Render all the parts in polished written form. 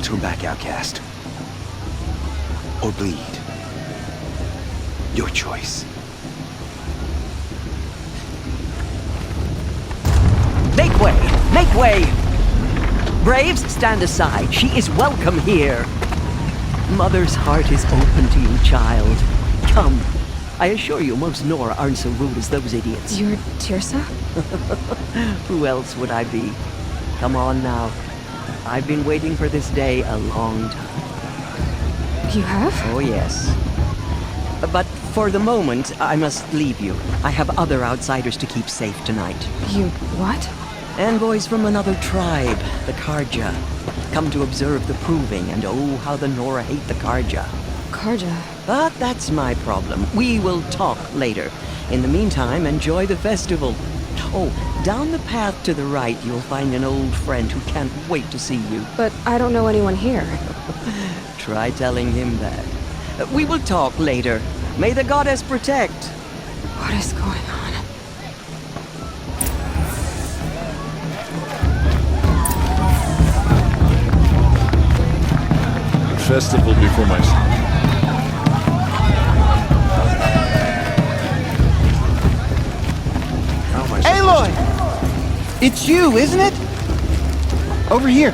turn back, outcast. Or bleed. Your choice. Make way! Make way! Braves, stand aside. She is welcome here. Mother's heart is open to you, child. Come. I assure you, most Nora aren't so rude as those idiots. You're Tirsa? Who else would I be? Come on now. I've been waiting for this day a long time. You have? Oh, yes. But for the moment, I must leave you. I have other outsiders to keep safe tonight. You what? Envoys from another tribe, the Karja. Come to observe the proving, and oh, how the Nora hate the Karja. Karja? But that's my problem. We will talk later. In the meantime, enjoy the festival. Oh, down the path to the right, you'll find an old friend who can't wait to see you. But I don't know anyone here. Try telling him that. We will talk later. May the goddess protect. What is going on? Festival before my... Aloy! It's you, isn't it? Over here.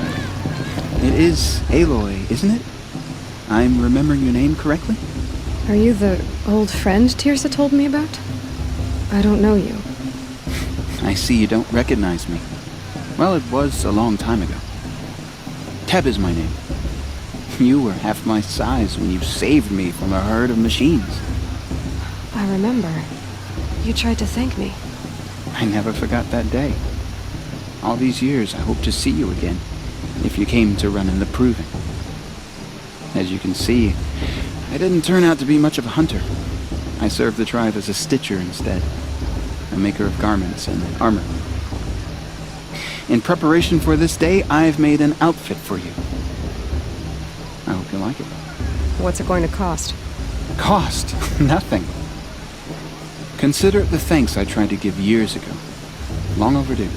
It is Aloy, isn't it? I'm remembering your name correctly? Are you the old friend Tirsa told me about? I don't know you. I see you don't recognize me. Well, it was a long time ago. Teb is my name. You were half my size when you saved me from a herd of machines. I remember. You tried to thank me. I never forgot that day. All these years, I hope to see you again, if you came to run in the proving. As you can see, I didn't turn out to be much of a hunter. I served the tribe as a stitcher instead, a maker of garments and armor. In preparation for this day, I've made an outfit for you. I hope you like it. What's it going to cost? Cost? Nothing. Consider it the thanks I tried to give years ago. Long overdue.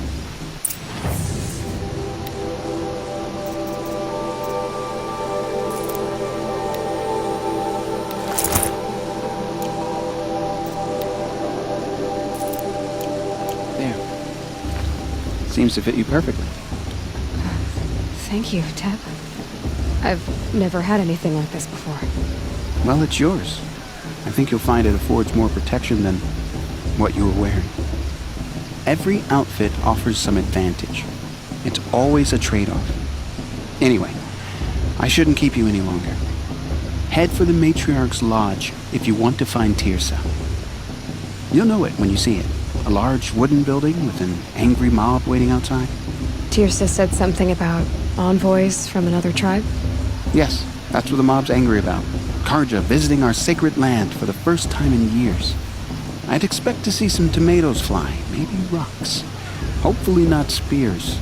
There. Seems to fit you perfectly. Thank you, Teb. I've never had anything like this before. Well, it's yours. I think you'll find it affords more protection than what you were wearing. Every outfit offers some advantage. It's always a trade-off. Anyway, I shouldn't keep you any longer. Head for the Matriarch's Lodge if you want to find Tirsa. You'll know it when you see it. A large wooden building with an angry mob waiting outside. Tirsa said something about envoys from another tribe? Yes, that's what the mob's angry about. Karja visiting our sacred land for the first time in years. I'd expect to see some tomatoes fly, maybe rocks. Hopefully not spears.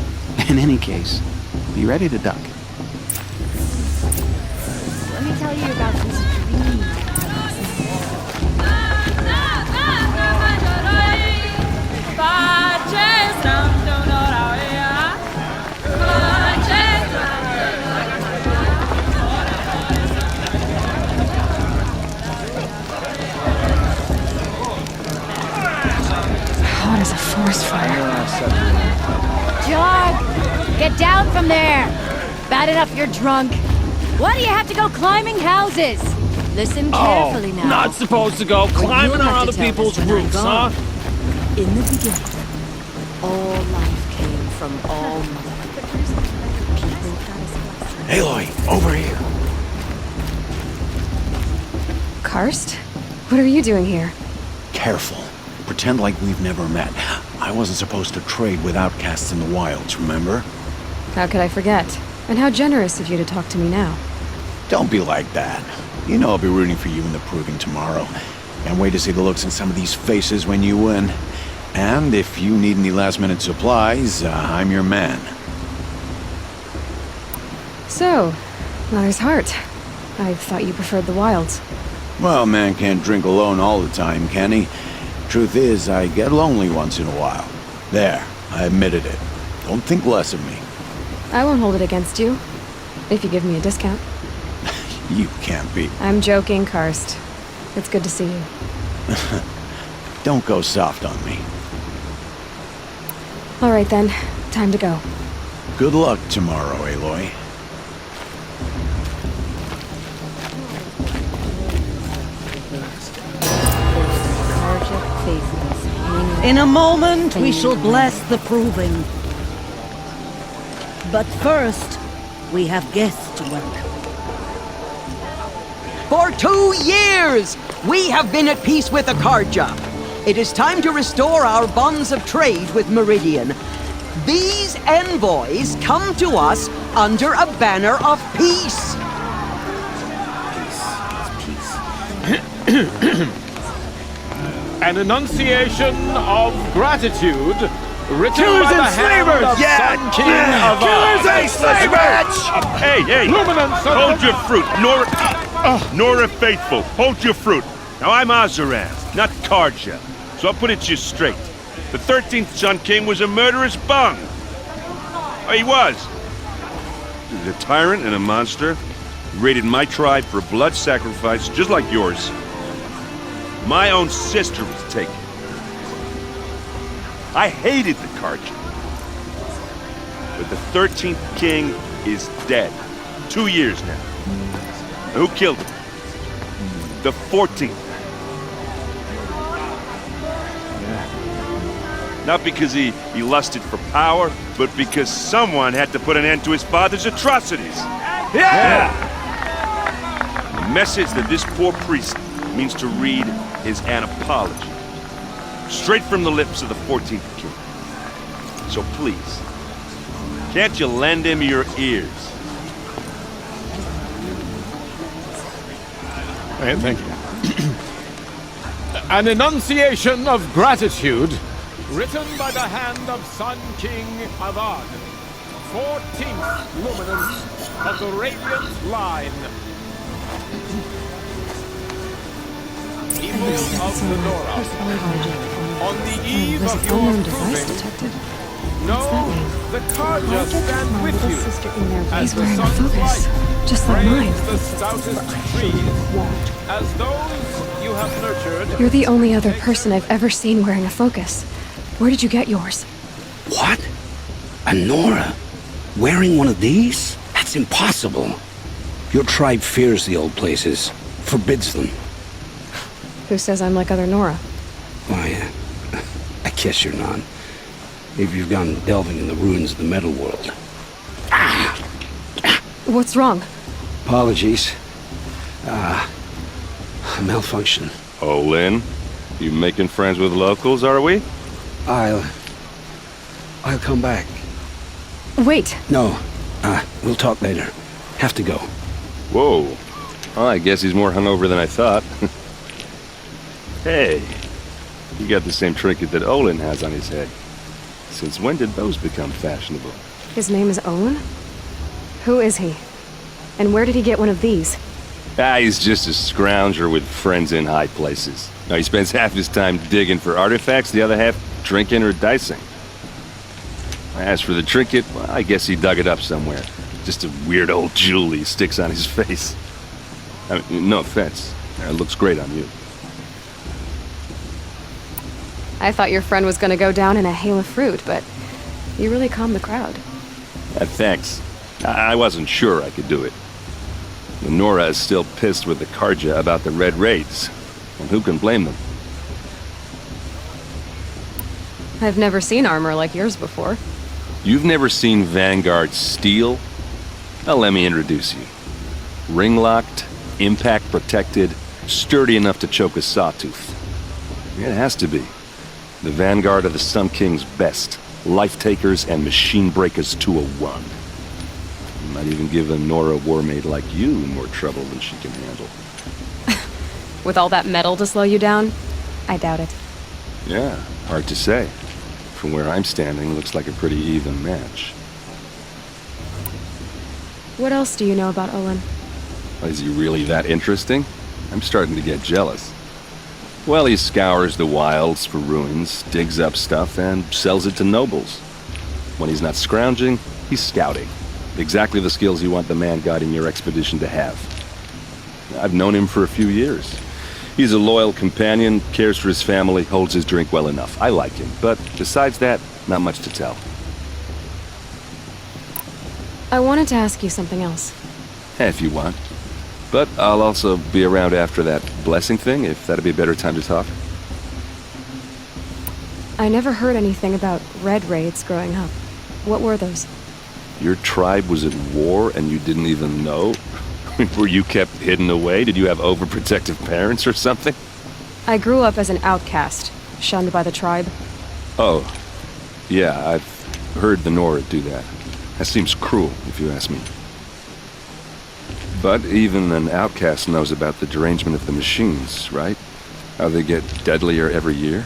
In any case, be ready to duck. Let me tell you about this dream. Hot as a forest fire. Jog! Get down from there! Bad enough you're drunk. Why do you have to go climbing houses? Listen carefully now. Not supposed to go climbing on other people's roofs, huh? In the beginning, all life came from all mothers. Aloy, over here. Karst? What are you doing here? Careful. Pretend like we've never met. I wasn't supposed to trade with outcasts in the wilds, remember? How could I forget? And how generous of you to talk to me now. Don't be like that. You know I'll be rooting for you in the proving tomorrow. Can't wait to see the looks in some of these faces when you win. And if you need any last-minute supplies, I'm your man. So, Mother's Heart. I thought you preferred the wilds. Well, man can't drink alone all the time, can he? Truth is, I get lonely once in a while. There, I admitted it. Don't think less of me. I won't hold it against you. If you give me a discount. You can't be. I'm joking, Karst. It's good to see you. Don't go soft on me. All right then, time to go. Good luck tomorrow, Aloy. In a moment, we shall bless the proving. But first, we have guests to welcome. For 2 years, we have been at peace with Akarja. It is time to restore our bonds of trade with Meridian. These envoys come to us under a banner of peace. An enunciation of gratitude written Killers by the and hand slavers! of Sun King of Killers and slavers! Hey, Luminance of hold the- your fruit, Nora Faithful, hold your fruit. Now I'm Azaran, not Karja, so I'll put it to you straight. The 13th Sun King was a murderous bung. Oh, he was. He was a tyrant and a monster. He raided my tribe for a blood sacrifice, just like yours. My own sister was taken. I hated the Karja. But the 13th king is dead. 2 years now. Who killed him? The 14th. Not because he lusted for power, but because someone had to put an end to his father's atrocities. Yeah! The message that this poor priest means to read is an apology. Straight from the lips of the 14th king. So please, can't you lend him your ears? Thank you. An enunciation of gratitude written by the hand of Sun King Avad, 14th luminance of the Radiant Line. People of the Nora, on the eve There's of a your unknown device proving, detected. know the Karja stand with you as He's the wearing a sun's focus, light just like mine. frames the stoutest trees, as those you have nurtured. You're the only other person I've ever seen wearing a focus. Where did you get yours? What? A Nora? Wearing one of these? That's impossible. Your tribe fears the old places, forbids them. Who says I'm like other Nora? Why, I guess you're not. If you've gone delving in the ruins of the metal world. What's wrong? Apologies. A malfunction. Oh, Lynn, you making friends with locals, are we? I'll come back. Wait. No, we'll talk later. Have to go. Whoa. Well, I guess he's more hungover than I thought. Hey, you got the same trinket that Olin has on his head. Since when did those become fashionable? His name is Owen? Who is he? And where did he get one of these? He's just a scrounger with friends in high places. Now, he spends half his time digging for artifacts, the other half drinking or dicing. As for the trinket, well, I guess he dug it up somewhere. Just a weird old jewel he sticks on his face. I mean, no offense. It looks great on you. I thought your friend was gonna go down in a hail of fruit, but you really calmed the crowd. Thanks. I wasn't sure I could do it. The Nora is still pissed with the Karja about the Red Raids. And who can blame them? I've never seen armor like yours before. You've never seen Vanguard steel? Well, let me introduce you. Ring-locked, impact-protected, sturdy enough to choke a sawtooth. It has to be. The Vanguard of the Sun King's best. Life-takers and machine-breakers to a one. Might even give a Nora warmaid like you more trouble than she can handle. With all that metal to slow you down? I doubt it. Yeah, hard to say. From where I'm standing, looks like a pretty even match. What else do you know about Olin? Is he really that interesting? I'm starting to get jealous. Well, he scours the wilds for ruins, digs up stuff, and sells it to nobles. When he's not scrounging, he's scouting. Exactly the skills you want the man guiding your expedition to have. I've known him for a few years. He's a loyal companion, cares for his family, holds his drink well enough. I like him, but besides that, not much to tell. I wanted to ask you something else. If you want. But I'll also be around after that blessing thing, if that'd be a better time to talk. I never heard anything about red raids growing up. What were those? Your tribe was at war and you didn't even know? Were you kept hidden away? Did you have overprotective parents or something? I grew up as an outcast, shunned by the tribe. Oh, yeah, I've heard the Nora do that. That seems cruel, if you ask me. But even an outcast knows about the derangement of the machines, right? How they get deadlier every year?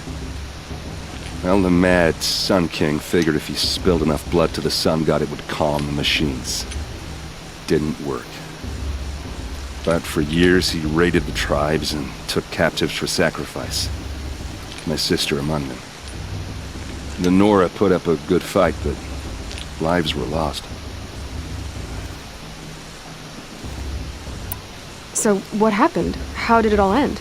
Well, the mad Sun King figured if he spilled enough blood to the Sun God, it would calm the machines. Didn't work. But for years, he raided the tribes and took captives for sacrifice. My sister among them. The Nora put up a good fight, but lives were lost. So, what happened? How did it all end?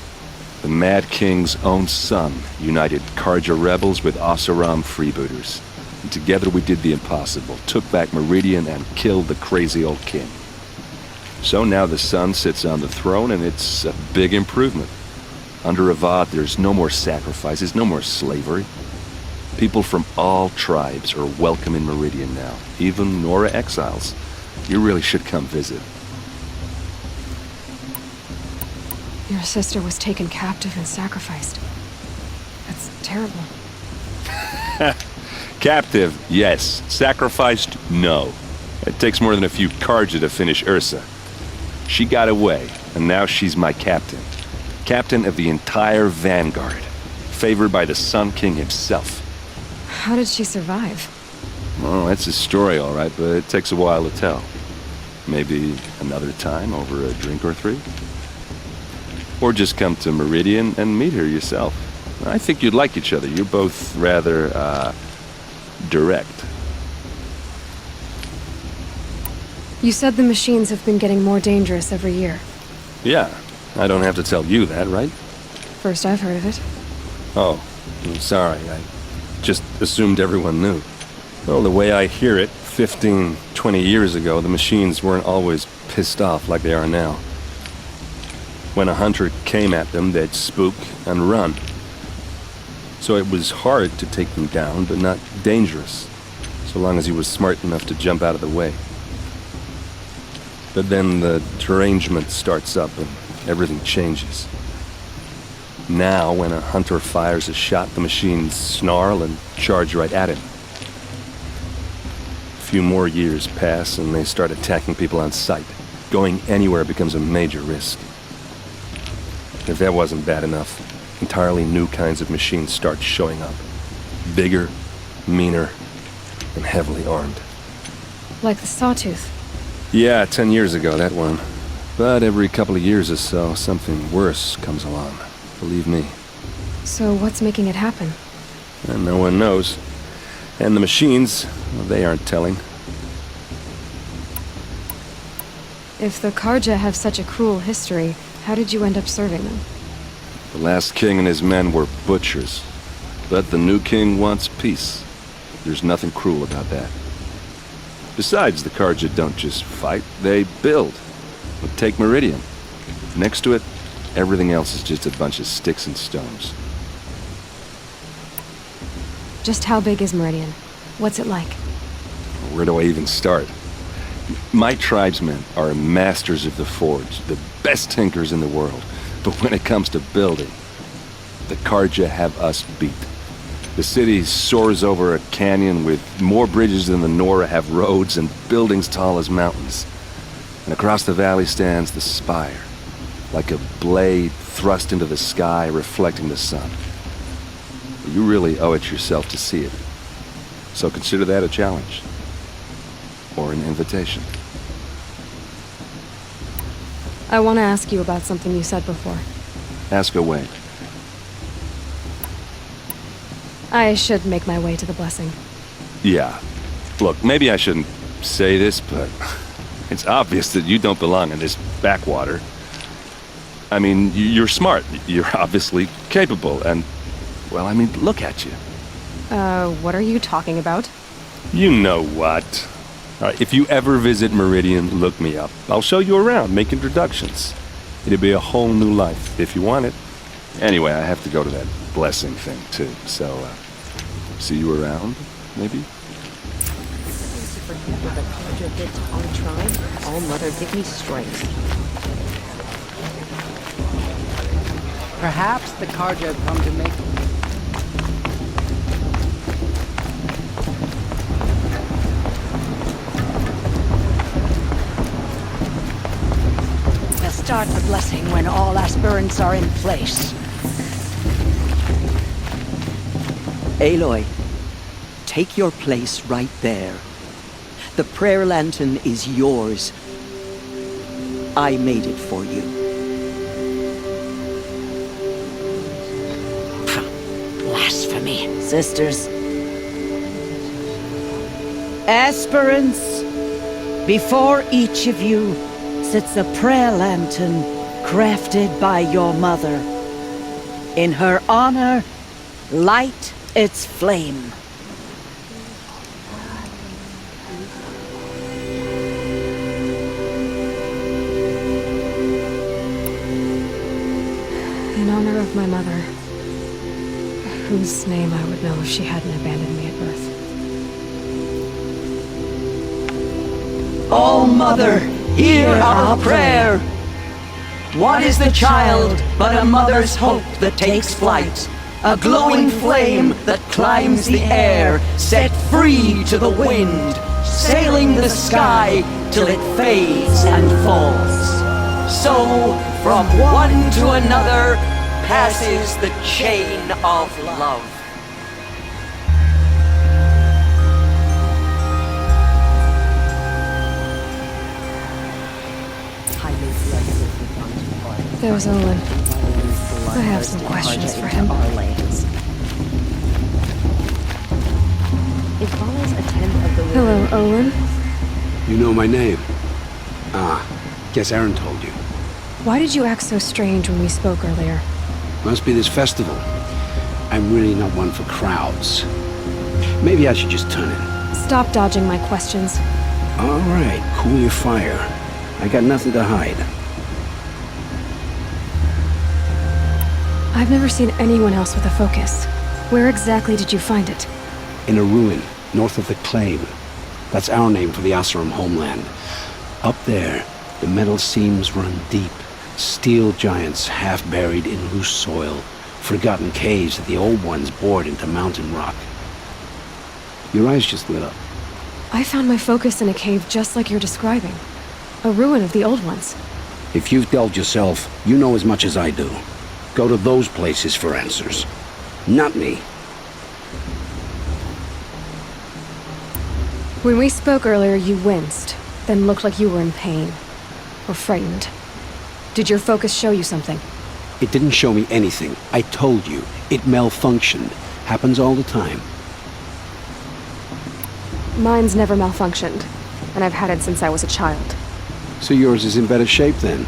The Mad King's own son united Karja rebels with Oseram freebooters. And together we did the impossible, took back Meridian and killed the crazy old king. So now the son sits on the throne and it's a big improvement. Under Avad, there's no more sacrifices, no more slavery. People from all tribes are welcome in Meridian now, even Nora exiles. You really should come visit. Your sister was taken captive and sacrificed. That's terrible. Captive, yes. Sacrificed, no. It takes more than a few Karja to finish Ursa. She got away, and now she's my captain. Captain of the entire Vanguard. Favored by the Sun King himself. How did she survive? Well, that's a story, all right, but it takes a while to tell. Maybe another time over a drink or three? Or just come to Meridian and meet her yourself. I think you'd like each other. You're both rather, direct. You said the machines have been getting more dangerous every year. Yeah, I don't have to tell you that, right? First I've heard of it. Oh, I'm sorry. I just assumed everyone knew. Well, the way I hear it, 15, 20 years ago, the machines weren't always pissed off like they are now. When a hunter came at them, they'd spook and run. So it was hard to take them down, but not dangerous, so long as he was smart enough to jump out of the way. But then the derangement starts up and everything changes. Now, when a hunter fires a shot, the machines snarl and charge right at him. A few more years pass and they start attacking people on sight. Going anywhere becomes a major risk. If that wasn't bad enough, entirely new kinds of machines start showing up. Bigger, meaner, and heavily armed. Like the Sawtooth. Yeah, 10 years ago, that one. But every couple of years or so, something worse comes along. Believe me. So what's making it happen? And no one knows. And the machines, well, they aren't telling. If the Karja have such a cruel history, how did you end up serving them? The last king and his men were butchers. But the new king wants peace. There's nothing cruel about that. Besides, the Karja don't just fight, they build. Take Meridian. Next to it, everything else is just a bunch of sticks and stones. Just how big is Meridian? What's it like? Where do I even start? My tribesmen are masters of the forge, the best tinkers in the world. But when it comes to building, the Karja have us beat. The city soars over a canyon with more bridges than the Nora have roads and buildings tall as mountains. And across the valley stands the spire, like a blade thrust into the sky reflecting the sun. You really owe it yourself to see it. So consider that a challenge. Or an invitation. I want to ask you about something you said before. Ask away. I should make my way to the blessing. Yeah. Look, maybe I shouldn't say this, but it's obvious that you don't belong in this backwater. I mean, you're smart. You're obviously capable, and, well, I mean, look at you. What are you talking about? You know what. All right, if you ever visit Meridian, look me up. I'll show you around, make introductions. It'll be a whole new life, if you want it. Anyway, I have to go to that blessing thing, too, so, see you around, maybe? All mother give me strength. Perhaps the Carja come to make... Start the blessing when all aspirants are in place. Aloy, take your place right there. The prayer lantern is yours. I made it for you. Blasphemy, sisters. Aspirants, before each of you sits a prayer lantern crafted by your mother. In her honor, light its flame. In honor of my mother, whose name I would know if she hadn't abandoned me at birth. Oh, Mother, hear our prayer. What is the child but a mother's hope that takes flight? A glowing flame that climbs the air, set free to the wind, sailing the sky till it fades and falls. So, from one to another, passes the chain of love. There's Olin. I have some questions for him. Hello, Olin. You know my name? Ah, guess Aaron told you. Why did you act so strange when we spoke earlier? Must be this festival. I'm really not one for crowds. Maybe I should just turn in. Stop dodging my questions. All right, cool your fire. I got nothing to hide. I've never seen anyone else with a focus. Where exactly did you find it? In a ruin, north of the Claim. That's our name for the Asuram homeland. Up there, the metal seams run deep. Steel giants half buried in loose soil. Forgotten caves that the old ones bored into mountain rock. Your eyes just lit up. I found my focus in a cave just like you're describing. A ruin of the old ones. If you've delved yourself, you know as much as I do. Go to those places for answers. Not me. When we spoke earlier, you winced, then looked like you were in pain. Or frightened. Did your focus show you something? It didn't show me anything. I told you. It malfunctioned. Happens all the time. Mine's never malfunctioned, and I've had it since I was a child. So yours is in better shape then.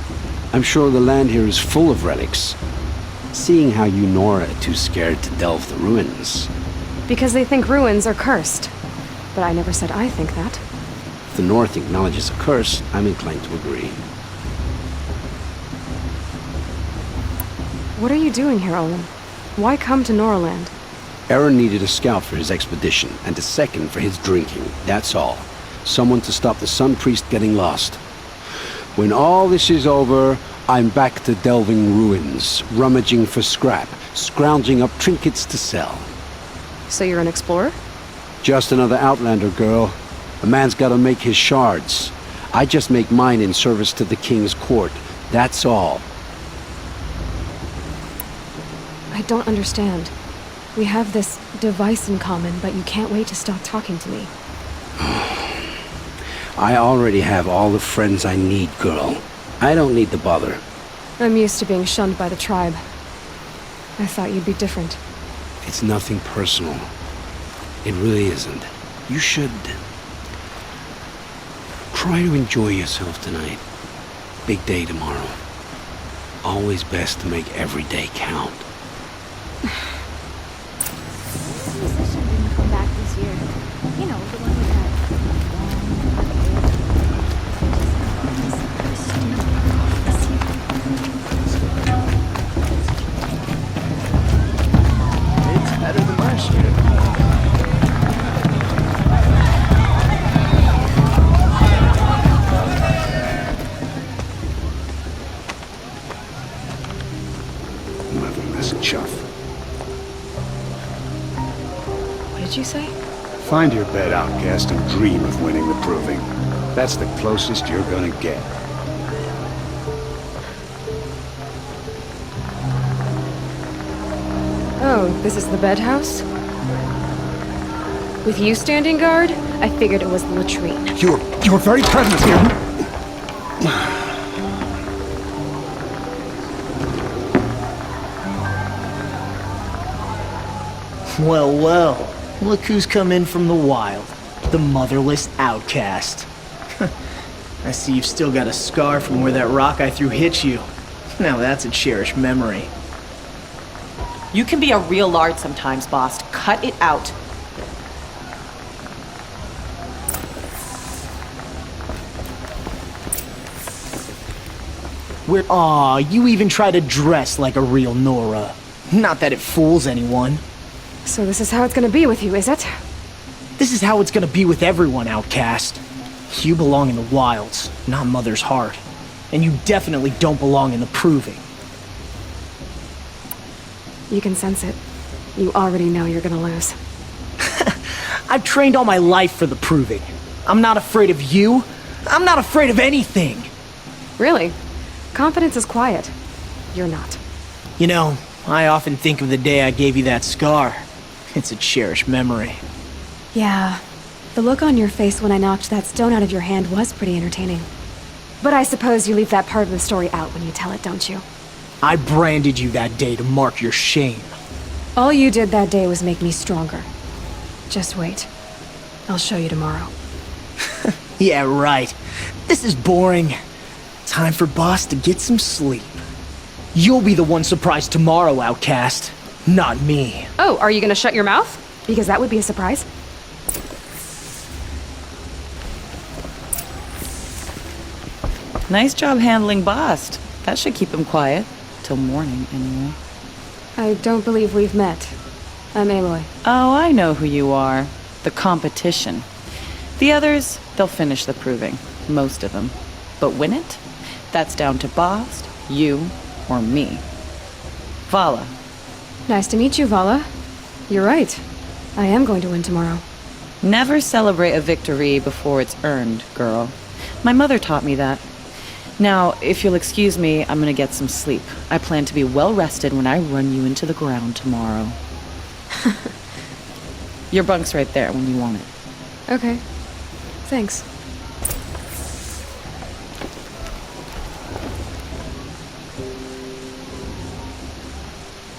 I'm sure the land here is full of relics. Seeing how you Nora are too scared to delve the ruins. Because they think ruins are cursed. But I never said I think that. If the North acknowledges a curse, I'm inclined to agree. What are you doing here, Olin? Why come to Noraland? Aaron needed a scout for his expedition, and a second for his drinking. That's all. Someone to stop the Sun Priest getting lost. When all this is over, I'm back to delving ruins, rummaging for scrap, scrounging up trinkets to sell. So you're an explorer? Just another Outlander, girl. A man's gotta make his shards. I just make mine in service to the King's court. That's all. I don't understand. We have this device in common, but you can't wait to stop talking to me. I already have all the friends I need, girl. I don't need the bother. I'm used to being shunned by the tribe. I thought you'd be different. It's nothing personal. It really isn't. You should... Try to enjoy yourself tonight. Big day tomorrow. Always best to make every day count. Musician didn't come back this year. You know, the one with It's better than last year. Motherless chuff. What did you say? Find your bed, outcast, and dream of winning the proving. That's the closest you're gonna get. Oh, this is the bed house? With you standing guard, I figured it was the latrine. Your very presence here. Well, well. Look who's come in from the wild. The motherless outcast. I see you've still got a scar from where that rock I threw hit you. Now that's a cherished memory. You can be a real lard sometimes, boss. Cut it out. Aw, you even try to dress like a real Nora. Not that it fools anyone. So this is how it's gonna be with you, is it? This is how it's gonna be with everyone, outcast. You belong in the wilds, not Mother's heart. And you definitely don't belong in the proving. You can sense it. You already know you're gonna lose. I've trained all my life for the proving. I'm not afraid of you. I'm not afraid of anything. Really? Confidence is quiet. You're not. You know, I often think of the day I gave you that scar. It's a cherished memory. Yeah. The look on your face when I knocked that stone out of your hand was pretty entertaining. But I suppose you leave that part of the story out when you tell it, don't you? I branded you that day to mark your shame. All you did that day was make me stronger. Just wait. I'll show you tomorrow. Yeah, right. This is boring. Time for Boss to get some sleep. You'll be the one surprised tomorrow, outcast. Not me. Oh, are you gonna shut your mouth? Because that would be a surprise. Nice job handling Bast. That should keep him quiet. Till morning, anyway. I don't believe we've met. I'm Aloy. Oh, I know who you are. The competition. The others, they'll finish the proving. Most of them. But win it? That's down to Bast, you, or me. Vala. Nice to meet you, Vala. You're right. I am going to win tomorrow. Never celebrate a victory before it's earned, girl. My mother taught me that. Now, if you'll excuse me, I'm gonna get some sleep. I plan to be well rested when I run you into the ground tomorrow. Your bunk's right there when you want it. Okay. Thanks.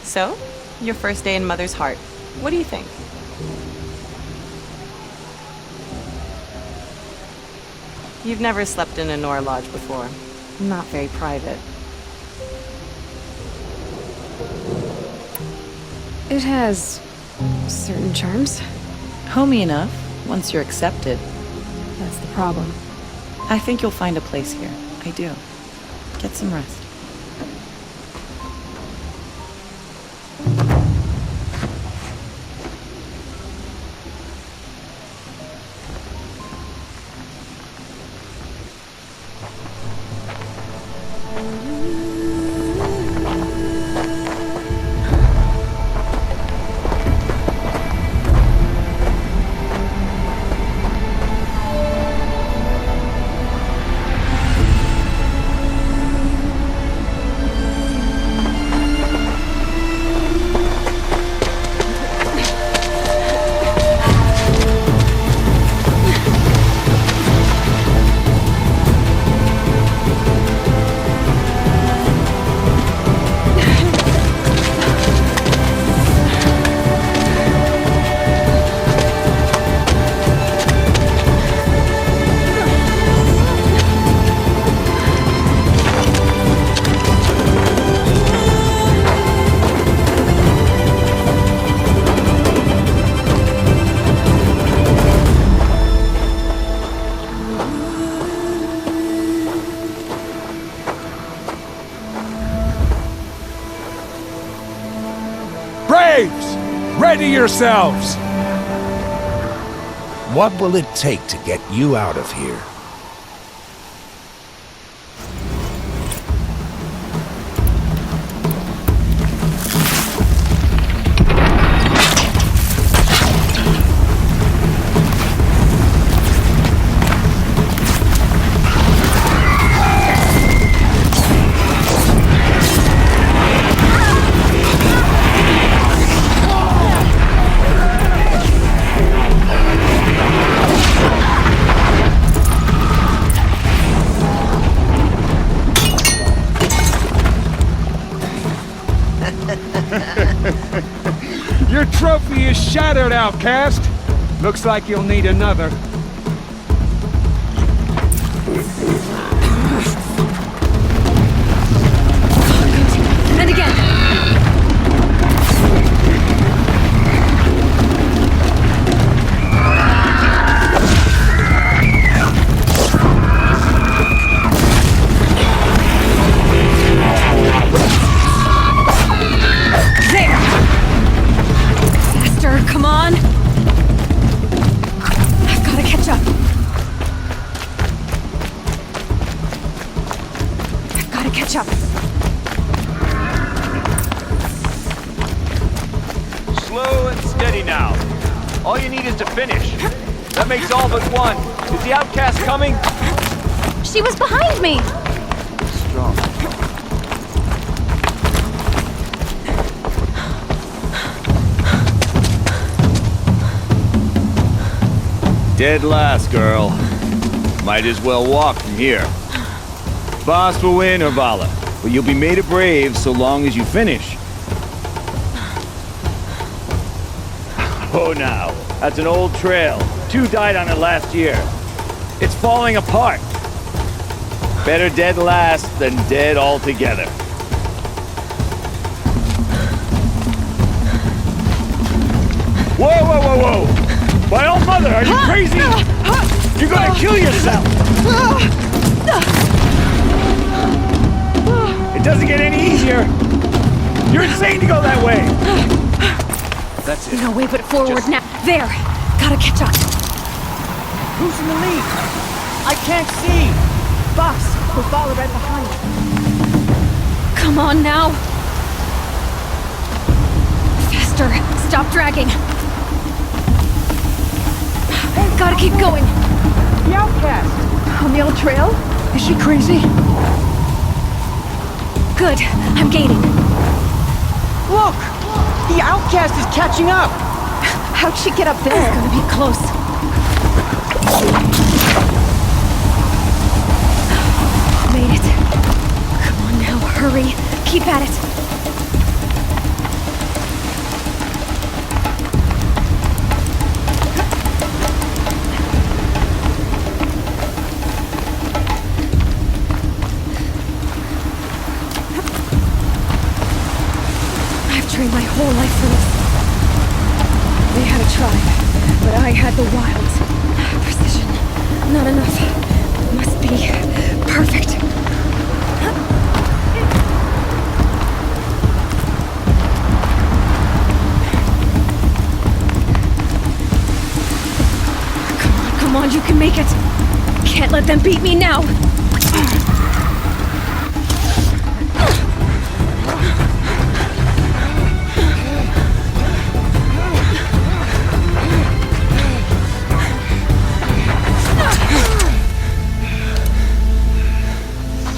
So, your first day in Mother's heart. What do you think? You've never slept in a Nora lodge before. Not very private. It has certain charms. Homey enough, once you're accepted. That's the problem. I think you'll find a place here. I do. Get some rest. Ready yourselves! What will it take to get you out of here? Your trophy is shattered, outcast. Looks like you'll need another. And again. There! Faster, come on! I've gotta catch up. I've gotta catch up. Slow and steady now. All you need is to finish. That makes all but one. Is the outcast coming? She was behind me! Strong. Dead last, girl. Might as well walk from here. Boss will win, or Vala, but you'll be made a brave so long as you finish. Oh, now, that's an old trail. 2 died on it last year. It's falling apart. Better dead last than dead altogether. Whoa, whoa, whoa, whoa! My old mother, are you crazy? You're gonna kill yourself! It doesn't get any easier! You're insane to go that way! That's it. No way but forward now. There! Gotta catch up. Who's in the lead? I can't see! Boss, we'll follow right behind. Come on now. Faster. Stop dragging. Gotta keep going. The outcast! On the old trail? Is she crazy? Good. I'm gaining. Look! The outcast is catching up! How'd she get up there? It's gonna be close. Made it. Come on now, hurry. Keep at it. Trained my whole life for this. They had a tribe, but I had the wilds. Precision. Not enough. Must be perfect. Come on, you can make it. Can't let them beat me now.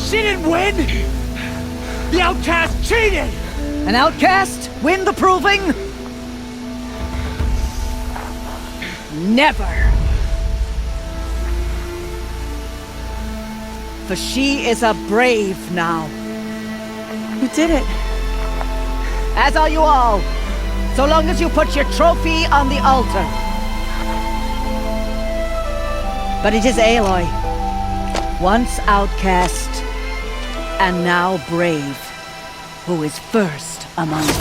She didn't win! The outcast cheated! An outcast? Win the proving? Never! For she is a brave now. You did it. As are you all. So long as you put your trophy on the altar. But it is Aloy. Once outcast, and now brave, who is first among us.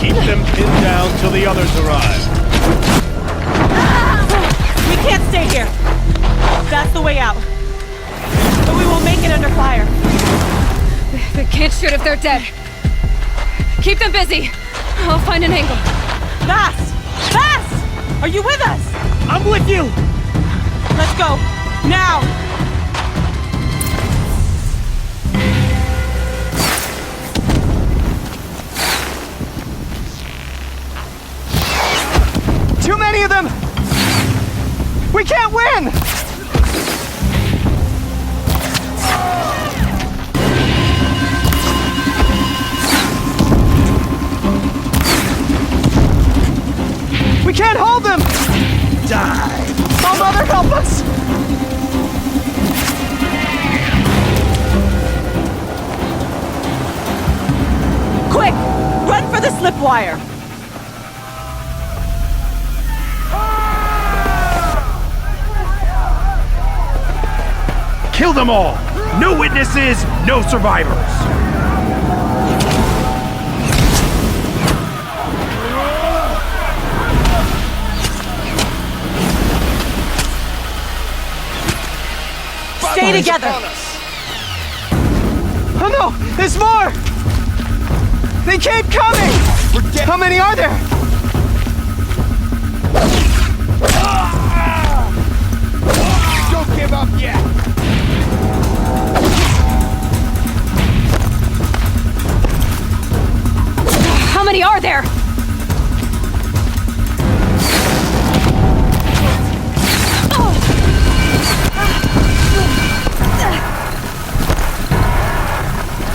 Keep them pinned down till the others arrive. the way out. But we won't make it under fire. They can't shoot if they're dead. Keep them busy. I'll find an angle. Fast! Fast! Are you with us? I'm with you! Let's go. Now! Too many of them! We can't win! We can't hold them! Die! Oh, Mother, help us! Quick! Run for the slip wire! Kill them all! No witnesses, no survivors! Stay together! Oh no! There's more! They keep coming! How many are there? Don't give up yet! How many are there?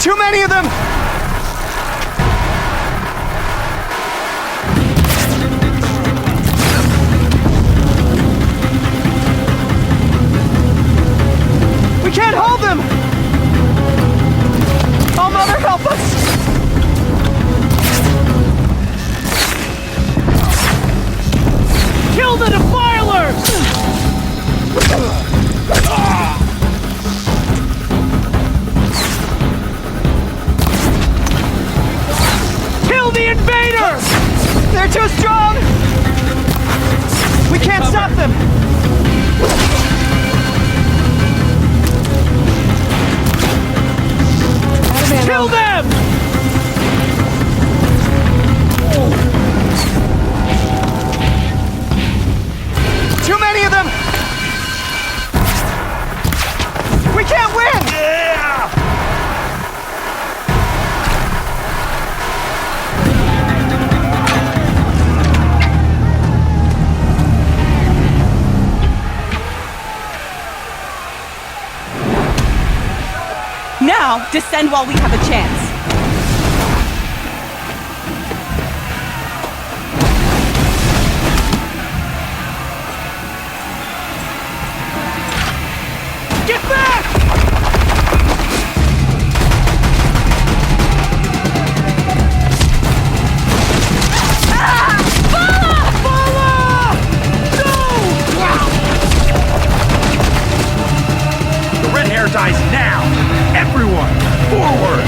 Too many of them! We can't hold them! Oh, Mother, help us! Kill the defilers! Kill the invaders! They're too strong! We can't stop them! Kill them! Too many of them! We can't win! Now, descend while we have a chance. Get back! The red hair dies now! Everyone, forward!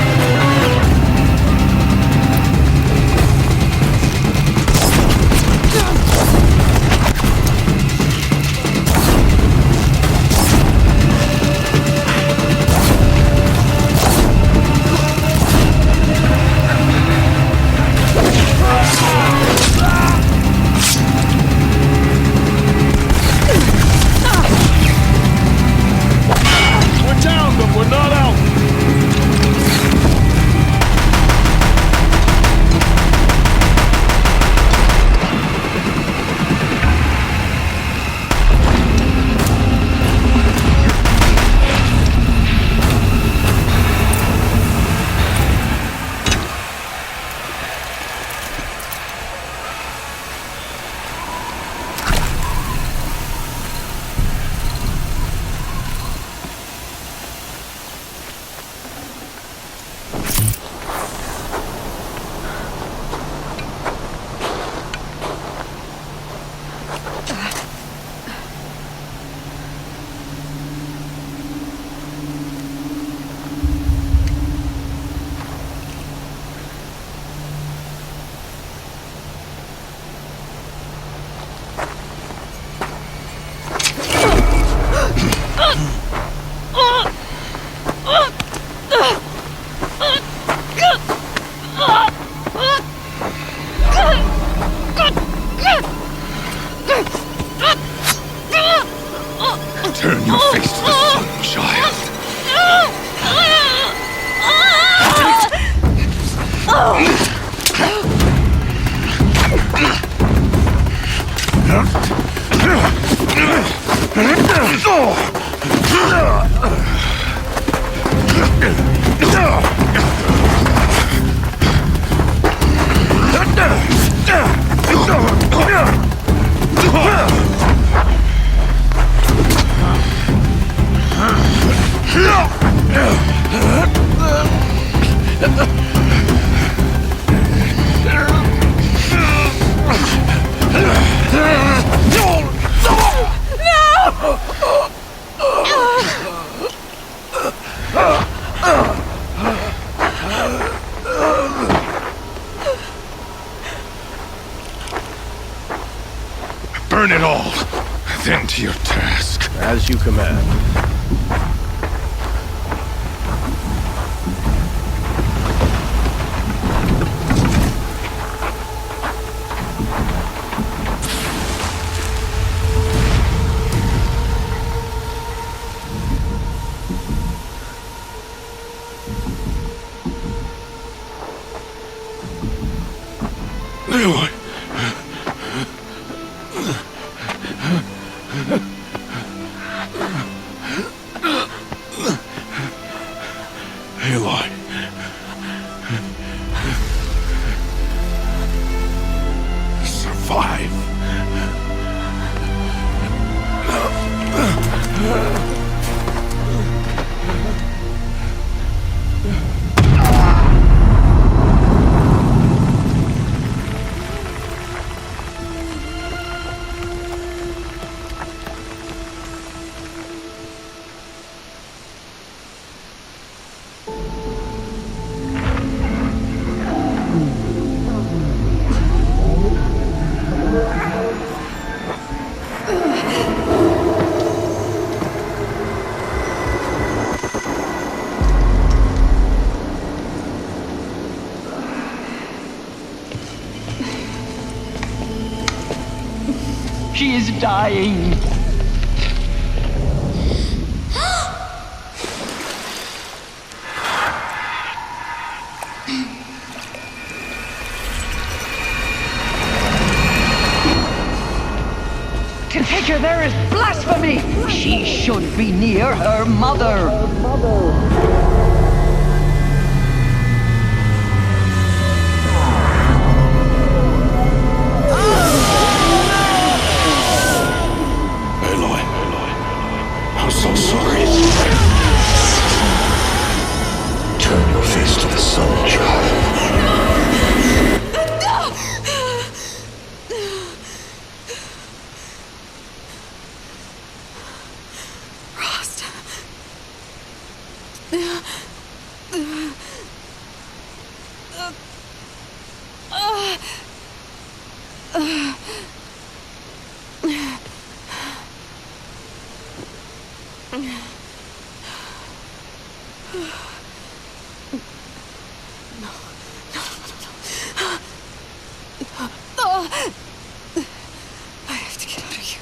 Turn your face to the sun, child. Burn it all, then to your task. As you command. Aloy. Aloy. Survive. She is dying. To take her there is blasphemy. She should be near her mother. I'm so sorry. Turn your face to the sun, child. Rost. I have to get out of here.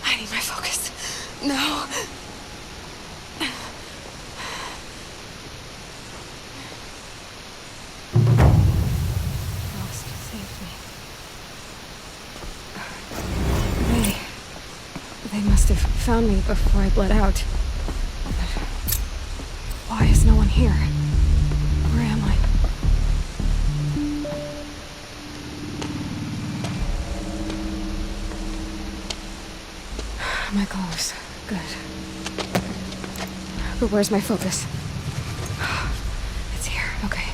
I need my focus. No. Rost saved me. They must have found me before I bled out. But why is no one here? Where am I? My clothes. Good. But where's my focus? It's here. Okay.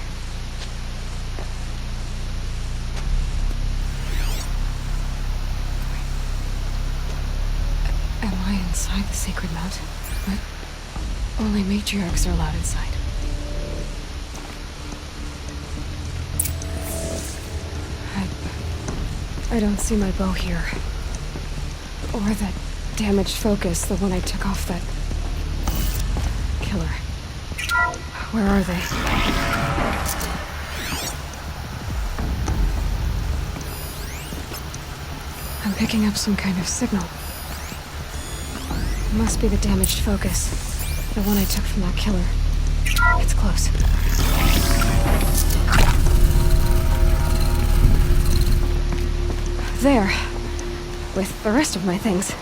Am I inside the sacred mountain? But only matriarchs are allowed inside. I don't see my bow here. Or that damaged focus, the one I took off that killer. Where are they? I'm picking up some kind of signal. Must be the damaged focus. The one I took from that killer. It's close. There. With the rest of my things.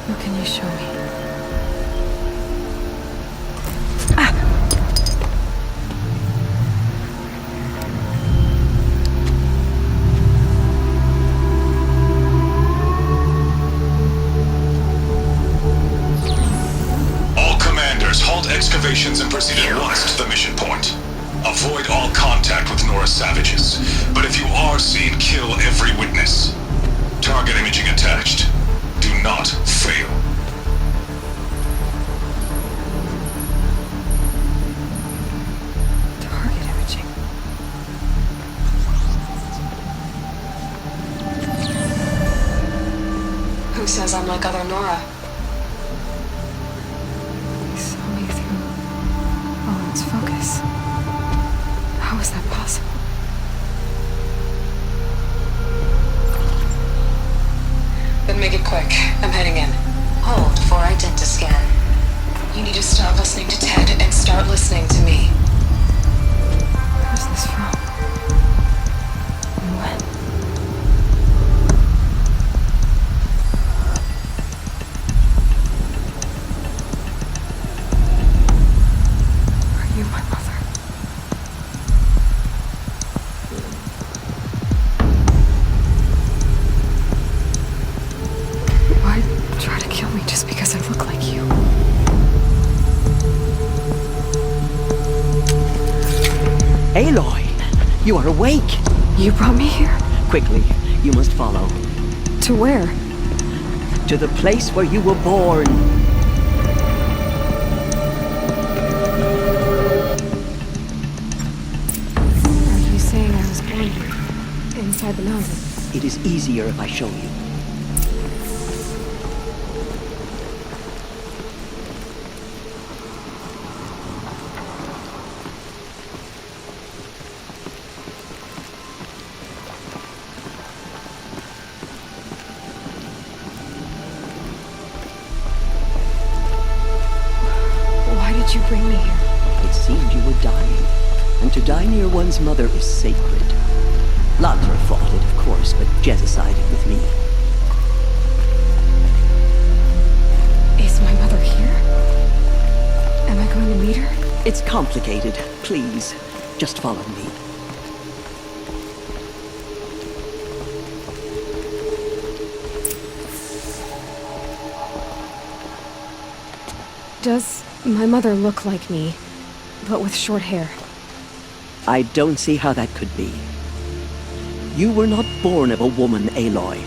What can you show me? All commanders, halt excavations and proceed at once to the mission point. Avoid all contact with Nora savages, but if you are seen, kill every witness. Target imaging attached. Do not fail. Target imaging. Who says I'm like other Nora? He saw me through Owen's focus. How is that possible? Then make it quick. I'm heading in. Hold for identiscan. You need to stop listening to Ted and start listening to me. Who's this from? And when? Are you my mother? Why try to kill me just because I look like you? Aloy, you are awake. You brought me here? Quickly, you must follow. To where? To the place where you were born. Are you saying I was born here? Inside the mountain? It is easier if I show you. Why did you bring me here? It seemed you were dying, and to die near one's mother is sacred. Ladra fought it, of course, but Jezza sided with me. Is my mother here? Am I going to meet her? It's complicated. Please, just follow me. Does my mother look like me, but with short hair? I don't see how that could be. You were not born of a woman, Aloy.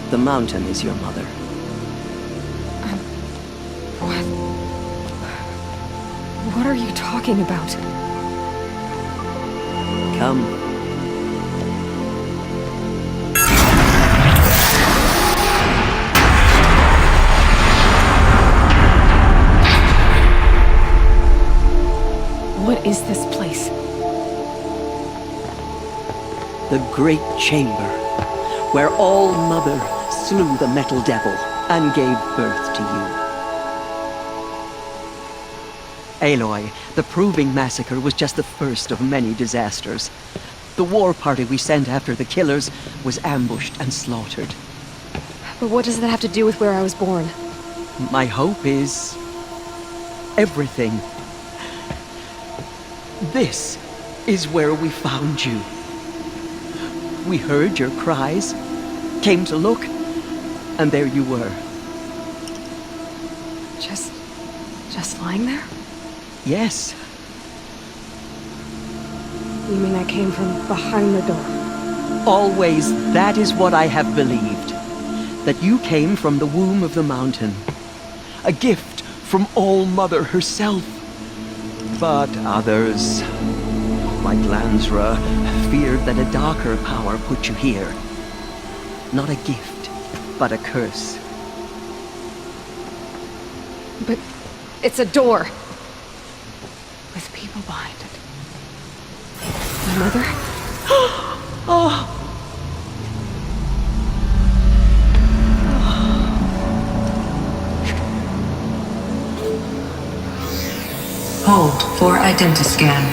The mountain is your mother. What? What are you talking about? Come. What is this place? The Great Chamber, where All Mother slew the Metal Devil and gave birth to you. Aloy, the Proving Massacre was just the first of many disasters. The war party we sent after the killers was ambushed and slaughtered. But what does that have to do with where I was born? My hope is everything. This is where we found you. We heard your cries, came to look, and there you were. Just lying there? Yes. You mean I came from behind the door? Always that is what I have believed. That you came from the womb of the mountain. A gift from All Mother herself. But others, like Lansra, feared that a darker power put you here. Not a gift, but a curse. But it's a door. With people behind it. My mother? Oh! Hold for identiscan.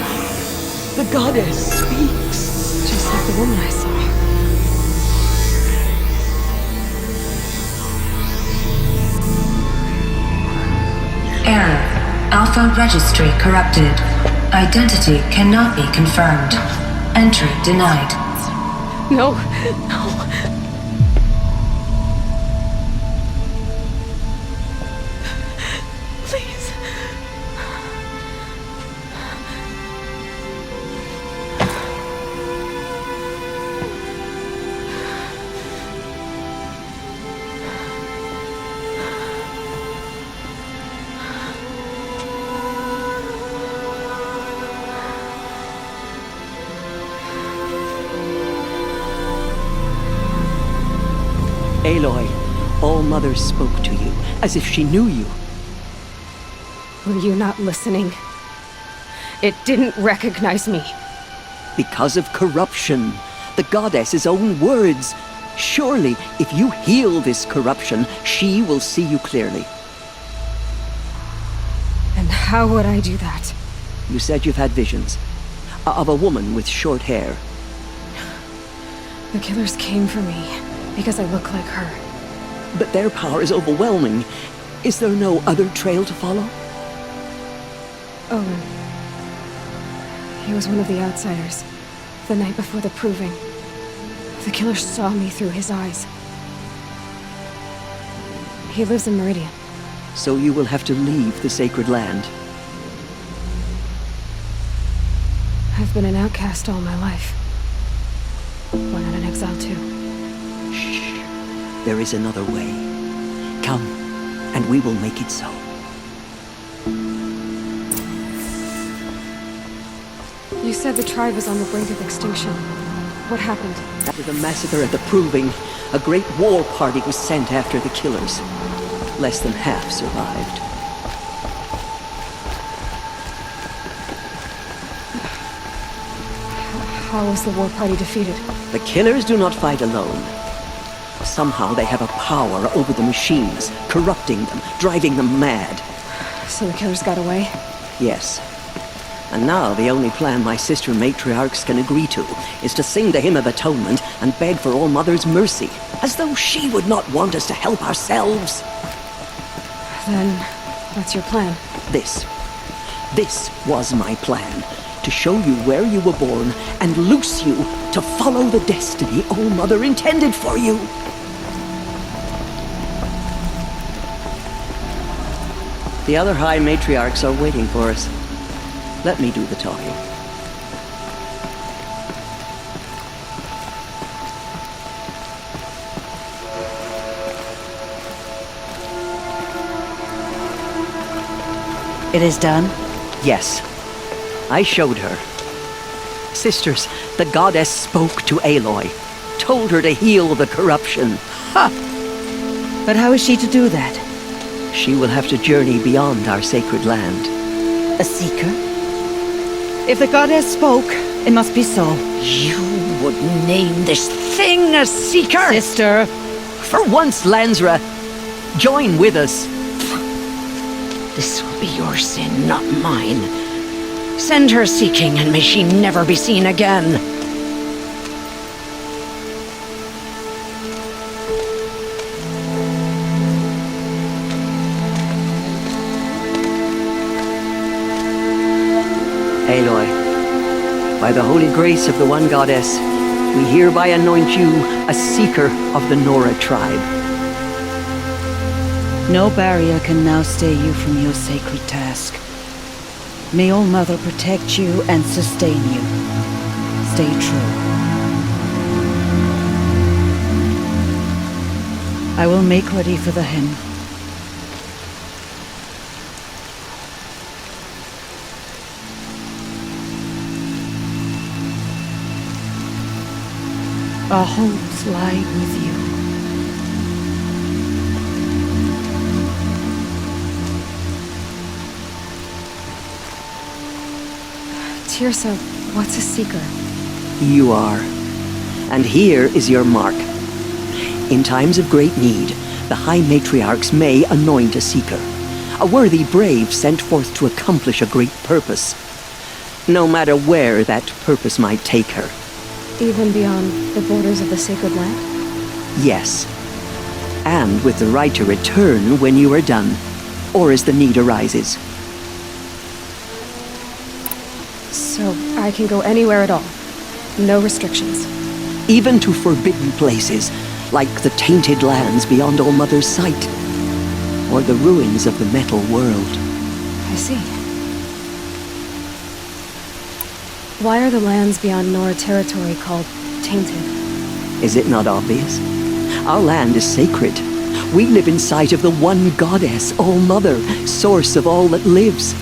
The goddess speaks. Just like the woman I saw. Error. Alpha registry corrupted. Identity cannot be confirmed. Entry denied. No, no. Please. Aloy, All Mother spoke to you, as if she knew you. Were you not listening? It didn't recognize me. Because of corruption. The goddess's own words. Surely, if you heal this corruption, she will see you clearly. And how would I do that? You said you've had visions. Of a woman with short hair. The killers came for me because I look like her. But their power is overwhelming. Is there no other trail to follow? Owen. He was one of the outsiders. The night before the proving. The killer saw me through his eyes. He lives in Meridian. So you will have to leave the sacred land. I've been an outcast all my life. Why not an exile too? Shh. There is another way. Come, and we will make it so. You said the tribe was on the brink of extinction. What happened? After the massacre at the Proving, a great war party was sent after the killers. Less than half survived. How was the war party defeated? The killers do not fight alone. Somehow they have a power over the machines, corrupting them, driving them mad. So the killers got away? Yes. And now the only plan my sister matriarchs can agree to is to sing the Hymn of Atonement and beg for All Mother's mercy, as though she would not want us to help ourselves. Then, that's your plan? This was my plan. To show you where you were born and loose you to follow the destiny All Mother intended for you. The other High Matriarchs are waiting for us. Let me do the talking. It is done? Yes. I showed her. Sisters, the goddess spoke to Aloy. Told her to heal the corruption. Ha! But how is she to do that? She will have to journey beyond our sacred land. A seeker? If the goddess spoke, it must be so. You would name this thing a seeker? Sister! For once, Lansra, join with us. This will be your sin, not mine. Send her seeking, and may she never be seen again. Aloy, by the holy grace of the one goddess, we hereby anoint you a seeker of the Nora tribe. No barrier can now stay you from your sacred task. May All Mother protect you and sustain you. Stay true. I will make ready for the hymn. Our hopes lie with you. Tirsa, what's a seeker? You are. And here is your mark. In times of great need, the High Matriarchs may anoint a seeker, a worthy brave sent forth to accomplish a great purpose, no matter where that purpose might take her. Even beyond the borders of the sacred land? Yes. And with the right to return when you are done, or as the need arises. So I can go anywhere at all? No restrictions? Even to forbidden places, like the tainted lands beyond All Mother's sight, or the ruins of the metal world. I see. Why are the lands beyond Nora territory called tainted? Is it not obvious? Our land is sacred. We live in sight of the one goddess, All Mother, source of all that lives.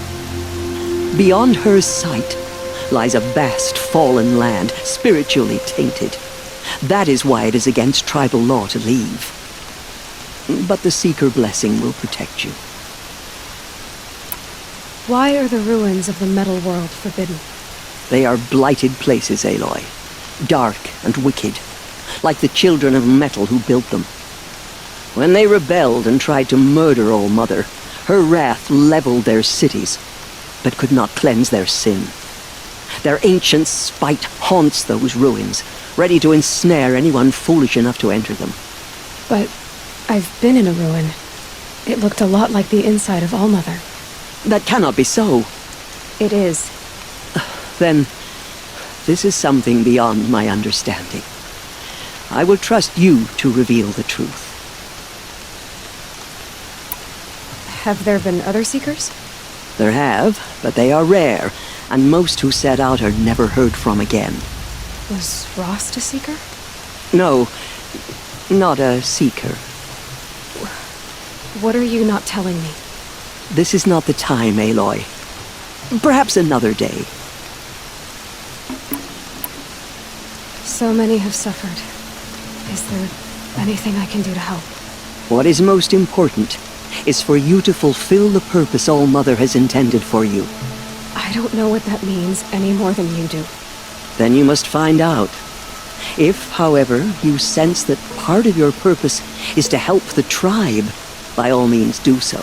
Beyond her sight lies a vast fallen land, spiritually tainted. That is why it is against tribal law to leave. But the Seeker blessing will protect you. Why are the ruins of the metal world forbidden? They are blighted places, Aloy. Dark and wicked, like the children of metal who built them. When they rebelled and tried to murder All Mother, her wrath leveled their cities, but could not cleanse their sin. Their ancient spite haunts those ruins, ready to ensnare anyone foolish enough to enter them. But I've been in a ruin. It looked a lot like the inside of All Mother. That cannot be so. It is. Then, this is something beyond my understanding. I will trust you to reveal the truth. Have there been other Seekers? There have, but they are rare, and most who set out are never heard from again. Was Rost a Seeker? No, not a Seeker. What are you not telling me? This is not the time, Aloy. Perhaps another day. So many have suffered. Is there anything I can do to help? What is most important is for you to fulfill the purpose All Mother has intended for you. I don't know what that means any more than you do. Then you must find out. If, however, you sense that part of your purpose is to help the tribe, by all means do so.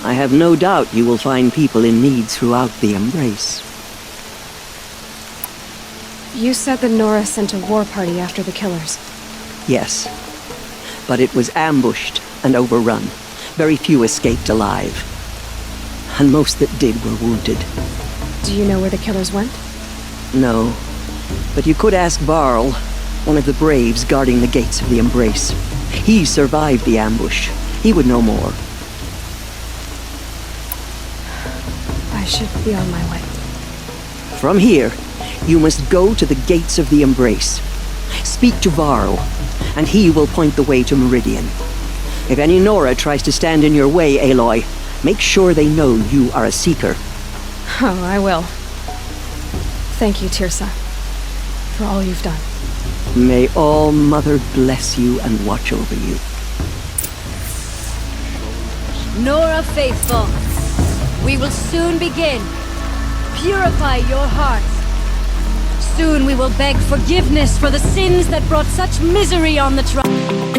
I have no doubt you will find people in need throughout the Embrace. You said that Nora sent a war party after the killers. Yes, but it was ambushed and overrun. Very few escaped alive. And most that did were wounded. Do you know where the killers went? No, but you could ask Varl, one of the braves guarding the gates of the Embrace. He survived the ambush. He would know more. I should be on my way. From here, you must go to the gates of the Embrace. Speak to Varl, and he will point the way to Meridian. If any Nora tries to stand in your way, Aloy, make sure they know you are a Seeker. Oh, I will. Thank you, Tirsa, for all you've done. May All Mother bless you and watch over you. Nora faithful, we will soon begin. Purify your hearts. Soon we will beg forgiveness for the sins that brought such misery on the tribe.